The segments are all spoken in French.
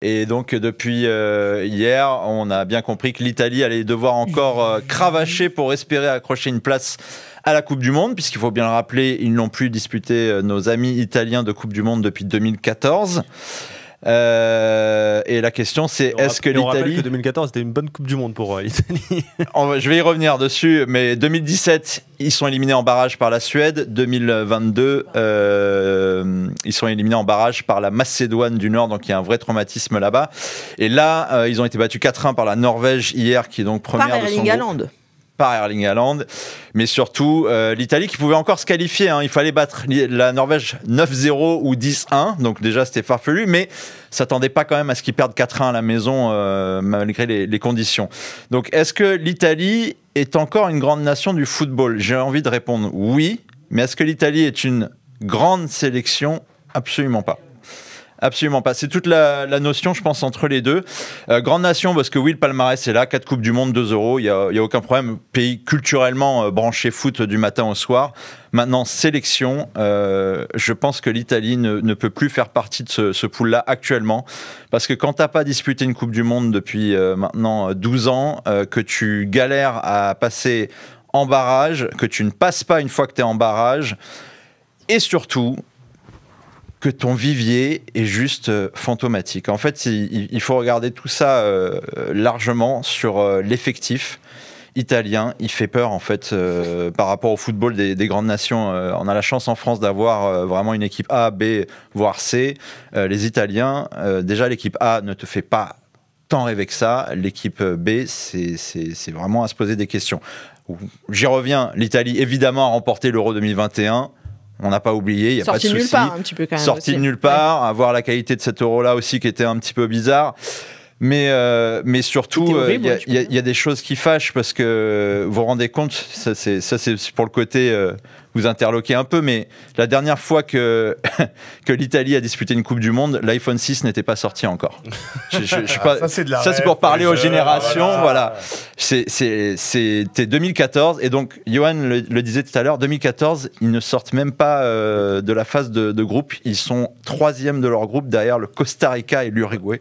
Et donc depuis hier, on a bien compris que l'Italie allait devoir encore cravacher pour espérer accrocher une place à la Coupe du Monde, puisqu'il faut bien le rappeler, ils n'ont plus disputé, nos amis italiens, de Coupe du Monde depuis 2014. Et la question c'est, est-ce que on rappelle l'Italie... que 2014 c'était une bonne Coupe du Monde pour l'Italie. Je vais y revenir dessus, mais 2017, ils sont éliminés en barrage par la Suède. 2022, ils sont éliminés en barrage par la Macédoine du Nord, donc il y a un vrai traumatisme là-bas. Et là, ils ont été battus 4-1 par la Norvège hier, qui est donc première Par de son Erling groupe. Haaland. Par Erling Haaland, mais surtout l'Italie qui pouvait encore se qualifier. Il fallait battre la Norvège 9-0 ou 10-1, donc déjà c'était farfelu, mais s'attendait pas quand même à ce qu'ils perdent 4-1 à la maison malgré les conditions. Donc est-ce que l'Italie est encore une grande nation du football ? J'ai envie de répondre oui, mais est-ce que l'Italie est une grande sélection ? Absolument pas. Absolument pas. C'est toute la notion, je pense, entre les deux. Grande nation, parce que oui, le palmarès est là, 4 Coupes du Monde, 2 euros, il y a aucun problème. Pays culturellement branché foot du matin au soir. Maintenant, sélection, je pense que l'Italie ne peut plus faire partie de ce pool-là actuellement. Parce que quand tu n'as pas disputé une Coupe du Monde depuis maintenant 12 ans, que tu galères à passer en barrage, que tu ne passes pas une fois que tu es en barrage, et surtout... que ton vivier est juste fantomatique. En fait, il faut regarder tout ça largement sur l'effectif italien. Il fait peur, en fait, par rapport au football des grandes nations. On a la chance en France d'avoir vraiment une équipe A, B, voire C. Les Italiens, déjà, l'équipe A ne te fait pas tant rêver que ça. L'équipe B, c'est vraiment à se poser des questions. J'y reviens. L'Italie, évidemment, a remporté l'Euro 2021. On n'a pas oublié, il n'y a pas de souci. Sorti de nulle part, un petit peu quand même. Sorti de nulle part, avoir la qualité de cet euro-là aussi qui était un petit peu bizarre. Mais surtout, il y a des choses qui fâchent parce que vous vous rendez compte, ça c'est pour le côté vous interloquer un peu, mais la dernière fois que l'Italie a disputé une Coupe du Monde, l'iPhone 6 n'était pas sorti encore. Ça c'est pour parler aux générations. Voilà. C'était 2014 et donc Johan le disait tout à l'heure, 2014 ils ne sortent même pas de la phase de groupe, ils sont 3e de leur groupe derrière le Costa Rica et l'Uruguay.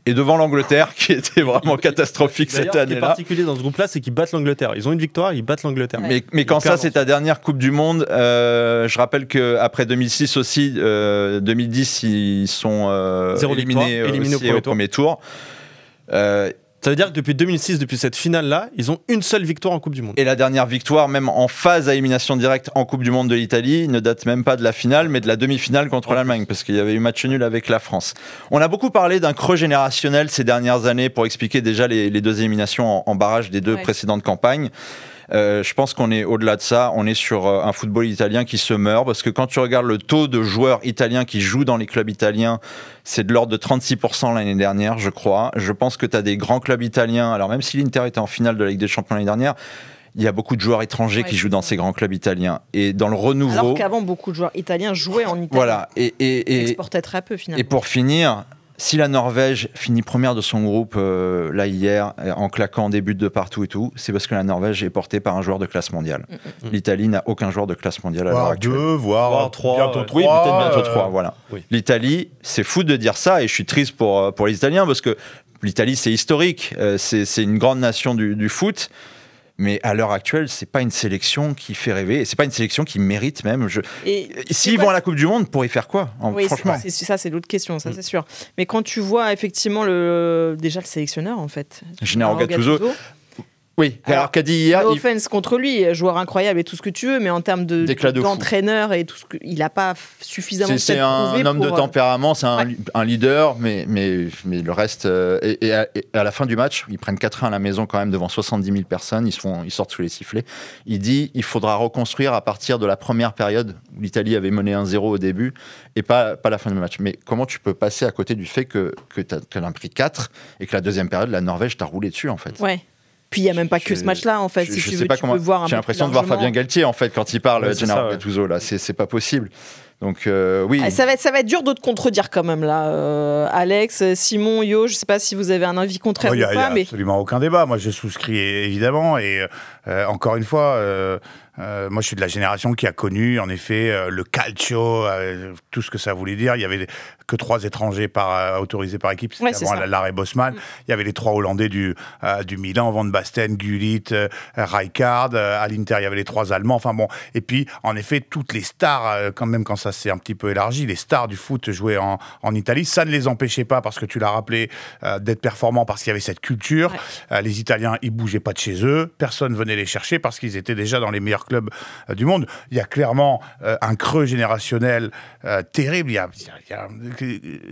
Et devant l'Angleterre, qui était vraiment catastrophique cette année-là. Ce qui est particulier dans ce groupe-là, c'est qu'ils battent l'Angleterre. Ils ont une victoire, ils battent l'Angleterre. Mais quand ça, c'est ta dernière Coupe du Monde, je rappelle qu'après 2006 aussi, 2010, ils sont éliminés au premier tour. Ça veut dire que depuis 2006, depuis cette finale-là, ils ont une seule victoire en Coupe du Monde. Et la dernière victoire, même en phase à élimination directe en Coupe du Monde de l'Italie, ne date même pas de la finale, mais de la demi-finale contre l'Allemagne, parce qu'il y avait eu match nul avec la France. On a beaucoup parlé d'un creux générationnel ces dernières années pour expliquer déjà les deux éliminations en barrage des deux précédentes campagnes. Je pense qu'on est au-delà de ça, on est sur un football italien qui se meurt, parce que quand tu regardes le taux de joueurs italiens qui jouent dans les clubs italiens, c'est de l'ordre de 36% l'année dernière, je crois. Je pense que tu as des grands clubs italiens, alors même si l'Inter était en finale de la Ligue des Champions l'année dernière, il y a beaucoup de joueurs étrangers qui jouent dans ces grands clubs italiens. Et dans le renouveau... Alors qu'avant, beaucoup de joueurs italiens jouaient en Italie. Voilà. Et exportaient très peu, finalement. Et pour finir... Si la Norvège finit première de son groupe là hier, en claquant des buts de partout et tout, c'est parce que la Norvège est portée par un joueur de classe mondiale. L'Italie n'a aucun joueur de classe mondiale à l'heure actuelle. Voire 3. Bientôt 3. Oui, peut-être bientôt 3, voilà. Oui. L'Italie, c'est fou de dire ça, et je suis triste pour les Italiens, parce que l'Italie, c'est historique, c'est une grande nation du foot. Mais à l'heure actuelle, c'est pas une sélection qui fait rêver, et c'est pas une sélection qui mérite même. S'ils vont à la Coupe du Monde, pour y faire quoi franchement. Ça, c'est l'autre question, ça c'est sûr. Mais quand tu vois effectivement déjà le sélectionneur, en fait, Gennaro Gattuso. Oui, alors qu'a dit hier. No offense contre lui, joueur incroyable et tout ce que tu veux, mais en termes d'entraîneur et tout ce il n'a pas suffisamment c'est un homme de tempérament, c'est un leader, mais le reste. Et à la fin du match, ils prennent 4-1 à la maison quand même devant 70 000 personnes, ils sortent sous les sifflets. Il dit il faudra reconstruire à partir de la première période où l'Italie avait mené 1-0 au début et pas la fin du match. Mais comment tu peux passer à côté du fait que tu as pris 4 et que la deuxième période, la Norvège t'a roulé dessus en fait. Ouais. Puis il n'y a même pas que ce match-là, en fait. Je sais pas comment. J'ai l'impression de voir Fabien Galtier, en fait, quand il parle de Gennaro Gattuso, là. C'est pas possible. Donc oui. Ça va être dur de te contredire quand même là, Alex, Simon, Yo. Je sais pas si vous avez un avis contraire ou pas. Il y a absolument aucun débat. Moi, je souscris évidemment. Et encore une fois, moi, je suis de la génération qui a connu, en effet, le calcio, tout ce que ça voulait dire. Il y avait que 3 étrangers autorisés par équipe. C'était avant l'arrêt Bosman. Il y avait les 3 Hollandais du Milan, Van Basten, Gullit, Rijkaard. À l'Inter, il y avait les 3 Allemands. Enfin bon. Et puis, en effet, toutes les stars, quand même, quand ça s'est un petit peu élargi, les stars du foot jouaient en Italie. Ça ne les empêchait pas, parce que tu l'as rappelé, d'être performants, parce qu'il y avait cette culture. Les Italiens, ils bougeaient pas de chez eux. Personne venait les chercher parce qu'ils étaient déjà dans les meilleurs clubs du monde. Il y a clairement un creux générationnel terrible.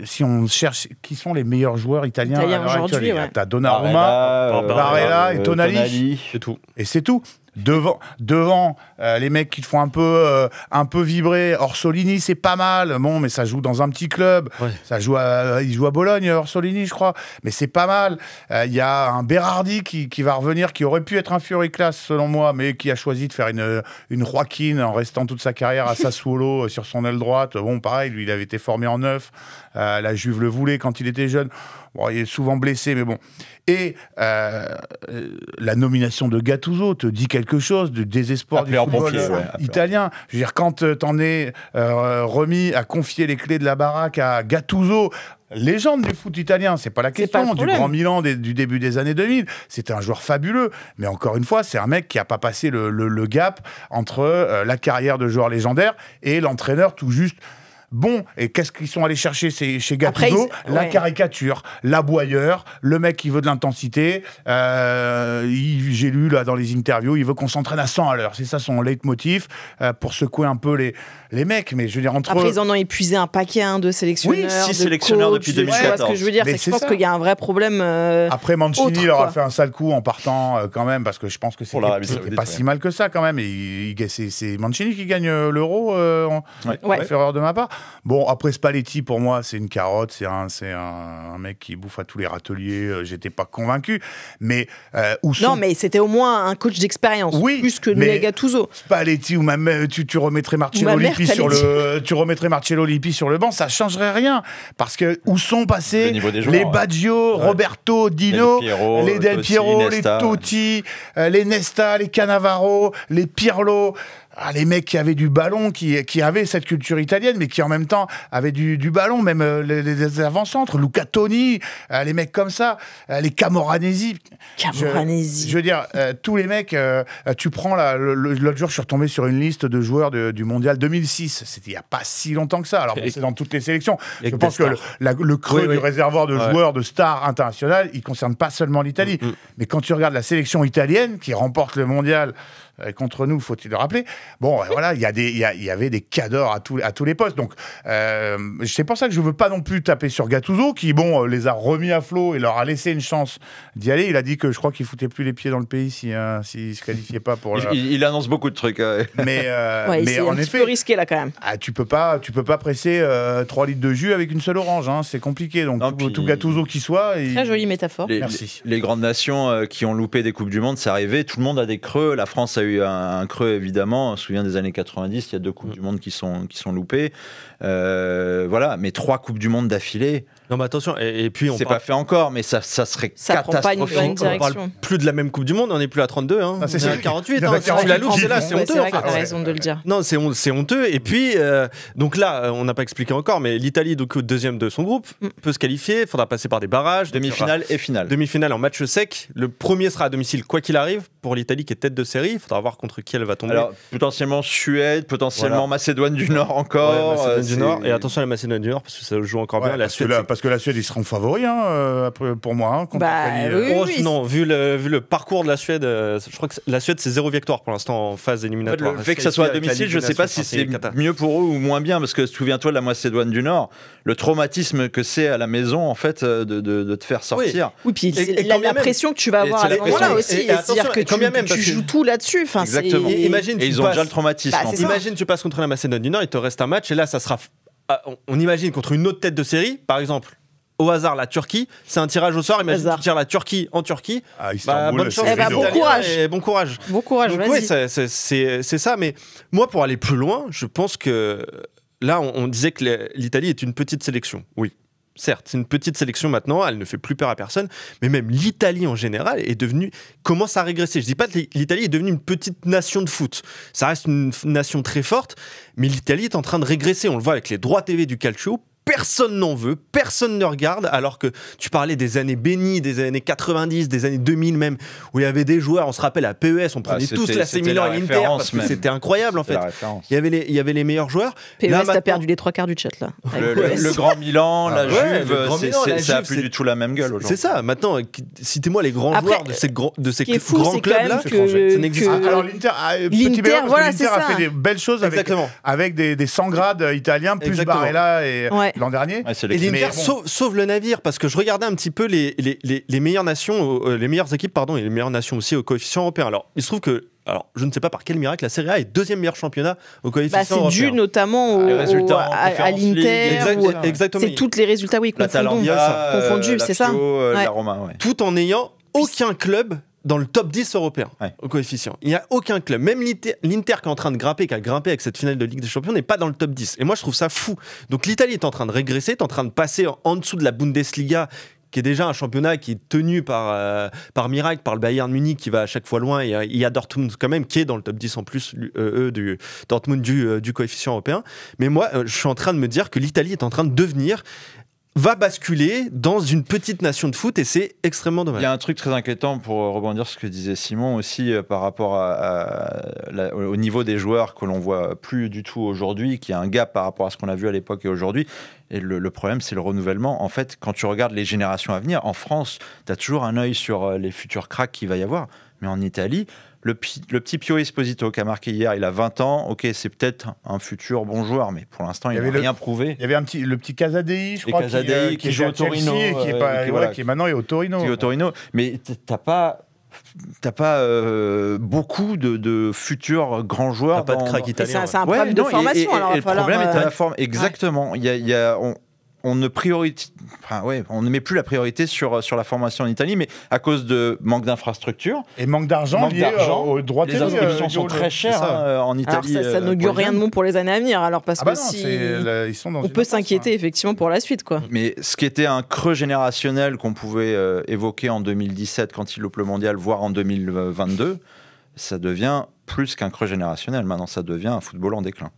Si on cherche qui sont les meilleurs joueurs italiens aujourd'hui, t'as Donnarumma, Barella et Tonali. C'est tout. Et c'est tout. Devant les mecs qui te font un peu vibrer. Orsolini, c'est pas mal. Bon, mais ça joue dans un petit club. Ouais. Il joue à Bologne, Orsolini, je crois. Mais c'est pas mal. Il y a un Berardi qui va revenir, qui aurait pu être un Furiklass, selon moi, mais qui a choisi de faire une Joaquin en restant toute sa carrière à Sassuolo sur son aile droite. Bon, pareil, lui, il avait été formé en neuf. La Juve le voulait quand il était jeune. Bon, il est souvent blessé, mais bon. Et la nomination de Gattuso te dit quelque chose du désespoir du football italien. Je veux dire, quand t'en es remis à confier les clés de la baraque à Gattuso, légende du foot italien, c'est pas la question, du grand Milan du début des années 2000, c'était un joueur fabuleux, mais encore une fois, c'est un mec qui a pas passé le gap entre la carrière de joueur légendaire et l'entraîneur tout juste bon. Et qu'est-ce qu'ils sont allés chercher chez Gattuso? La caricature, l'aboyeur, le mec qui veut de l'intensité. J'ai lu là dans les interviews, il veut qu'on s'entraîne à 100 à l'heure. C'est ça son leitmotiv, pour secouer un peu les mecs. Mais je veux dire, après, ils en ont épuisé un paquet de sélectionneurs. Oui, 6 sélectionneurs depuis 2014. Ce que je veux dire, c'est que je pense qu'il y a un vrai problème. Après, Mancini leur a fait un sale coup en partant quand même, parce que je pense que c'était pas si mal que ça quand même. Et c'est Mancini qui gagne l'Euro, sauf erreur de ma part. Bon, après Spalletti, pour moi, c'est une carotte, c'est un mec qui bouffe à tous les râteliers, j'étais pas convaincu. Mais Non, mais c'était au moins un coach d'expérience, plus que Gattuso. Spalletti, ou même tu remettrais Marcello Lippi sur le banc, ça changerait rien. Parce que où sont passés les Baggio, Roberto, Dino, les Del Piero, les Totti, les Nesta, les Cannavaro, les Pirlo. Les mecs qui avaient du ballon, qui avaient cette culture italienne, mais qui en même temps avaient du ballon, même les avant-centres, Luca Toni, les mecs comme ça, les Camoranesi. Je veux dire, tous les mecs, tu prends l'autre jour, je suis retombé sur une liste de joueurs du Mondial 2006. C'était il n'y a pas si longtemps que ça. Alors, c'est dans toutes les sélections. Je pense que le creux du réservoir de joueurs, de stars internationales, il ne concerne pas seulement l'Italie. Mais quand tu regardes la sélection italienne, qui remporte le Mondial contre nous, faut-il le rappeler. Bon, voilà, il y avait des cadors à tous les postes. Donc, c'est pour ça que je veux pas non plus taper sur Gattuso, qui, les a remis à flot et leur a laissé une chance d'y aller. Il a dit que je crois qu'il foutait plus les pieds dans le pays s'il se qualifiait pas pour. Il annonce beaucoup de trucs. Mais en effet, peu risqué là quand même. Tu peux pas presser 3 litres de jus avec une seule orange. C'est compliqué. Donc tout Gattuso qui soit. Très jolie métaphore. Merci. Les grandes nations qui ont loupé des coupes du monde, c'est arrivé. Tout le monde a des creux. La France a eu un creux évidemment. On se souvient des années 90, il y a 2 coupes du monde qui sont loupées. Voilà, mais 3 coupes du monde d'affilée. Non, mais attention, et puis c'est pas fait encore, mais ça serait catastrophique. On parle plus de la même coupe du monde, on n'est plus à 32, on est à 48. Tu la loupes, c'est là, c'est honteux. C'est vrai que t'as raison de le dire. Non, c'est honteux. Et puis, donc là, on n'a pas expliqué encore, mais l'Italie, donc deuxième de son groupe, peut se qualifier. Il faudra passer par des barrages. Demi-finale et finale. Demi-finale en match sec. Le premier sera à domicile, quoi qu'il arrive, pour l'Italie qui est tête de série. Il faudra voir contre qui elle va tomber. Alors, potentiellement Suède, potentiellement Macédoine du Nord encore. Macédoine du Nord. Et attention à la Macédoine du Nord, parce que ça joue encore bien. Parce que la Suède, ils seront favoris, pour moi. Non, vu le parcours de la Suède, je crois que la Suède, c'est 0 victoire pour l'instant en phase éliminatoire. Le fait que ça soit à domicile, je ne sais pas si c'est mieux pour eux ou moins bien, parce que souviens-toi de la Macédoine du Nord, le traumatisme que c'est à la maison, en fait, de te faire sortir. Oui, puis la pression que tu vas avoir à ce moment-là aussi. C'est-à-dire que tu joues tout là-dessus. Exactement. Et ils ont déjà le traumatisme. Imagine, tu passes contre la Macédoine du Nord, il te reste un match, et là, ça sera. On imagine contre une autre tête de série, par exemple. Au hasard, la Turquie, c'est un tirage au sort. Imagine tu tires la Turquie en Turquie. Bonne chance. Bon courage. Bon courage. Bon courage, vas-y. Oui, c'est ça. Mais moi, pour aller plus loin, je pense que là, on disait que l'Italie est une petite sélection. Oui. Certes, c'est une petite sélection maintenant, elle ne fait plus peur à personne, mais même l'Italie en général commence à régresser. Je ne dis pas que l'Italie est devenue une petite nation de foot. Ça reste une nation très forte, mais l'Italie est en train de régresser. On le voit avec les droits TV du calcio. Personne n'en veut, personne ne regarde, alors que tu parlais des années bénies, des années 90, des années 2000 même, où il y avait des joueurs, on se rappelle à PES, on prenait tous l'AC Milan et l'Inter, parce que c'était incroyable en fait. Il y avait les meilleurs joueurs. PES, t'as perdu les 3 quarts du chat là. Le Grand Milan, la Juve, ça n'a plus du tout la même gueule aujourd'hui. C'est ça, maintenant, citez-moi les grands joueurs de ces grands clubs-là. Ça n'existe pas. Alors l'Inter a fait des belles choses avec des 100 grades italiens, plus Barella et... L'an dernier. Et l'Inter sauve le navire, parce que je regardais un petit peu les meilleures nations, les meilleures équipes, et les meilleures nations aussi au coefficient européen. Alors, il se trouve que, je ne sais pas par quel miracle, la Serie A est deuxième meilleur championnat au coefficient européen. C'est dû notamment à l'Inter. Exactement. C'est tous les résultats, confondus, c'est ça. La Roma, tout en n'ayant aucun club dans le top 10 européen au coefficient. Il n'y a aucun club. Même l'Inter qui est en train de grimper, qui a grimpé avec cette finale de Ligue des Champions, n'est pas dans le top 10. Et moi, je trouve ça fou. Donc l'Italie est en train de régresser, est en train de passer en dessous de la Bundesliga, qui est déjà un championnat qui est tenu par miracle, par le Bayern Munich, qui va à chaque fois loin. Et il y a Dortmund quand même, qui est dans le top 10 en plus, du Dortmund du coefficient européen. Mais moi, je suis en train de me dire que l'Italie est en train de va basculer dans une petite nation de foot, et c'est extrêmement dommage. Il y a un truc très inquiétant, pour rebondir sur ce que disait Simon aussi, par rapport au niveau des joueurs que l'on voit plus du tout aujourd'hui, qui a un gap par rapport à ce qu'on a vu à l'époque et aujourd'hui. Et le problème, c'est le renouvellement. En fait, quand tu regardes les générations à venir, en France, tu as toujours un œil sur les futurs cracks qu'il va y avoir. Mais en Italie, le petit Pio Esposito qui a marqué hier, il a 20 ans. Ok, c'est peut-être un futur bon joueur, mais pour l'instant, il n'a rien prouvé. Il y avait le petit Casadei, je crois, qui joue au Torino. Qui maintenant est au Torino. Qui est au Torino. Mais t'as pas beaucoup de futurs grands joueurs. T'as pas de crack italien. C'est un problème de formation. Et le problème est à la forme. Exactement. On ne met plus la priorité sur la formation en Italie, mais à cause de manque d'infrastructures et manque d'argent aux droits télé. Les inscriptions sont très chères en Italie. Alors ça n'augure rien de bon pour les années à venir. Alors parce que ils sont dans on peut s'inquiéter effectivement pour la suite, quoi. Mais ce qui était un creux générationnel qu'on pouvait évoquer en 2017 quand il loupe le mondial, voire en 2022, ça devient plus qu'un creux générationnel. Maintenant, ça devient un football en déclin.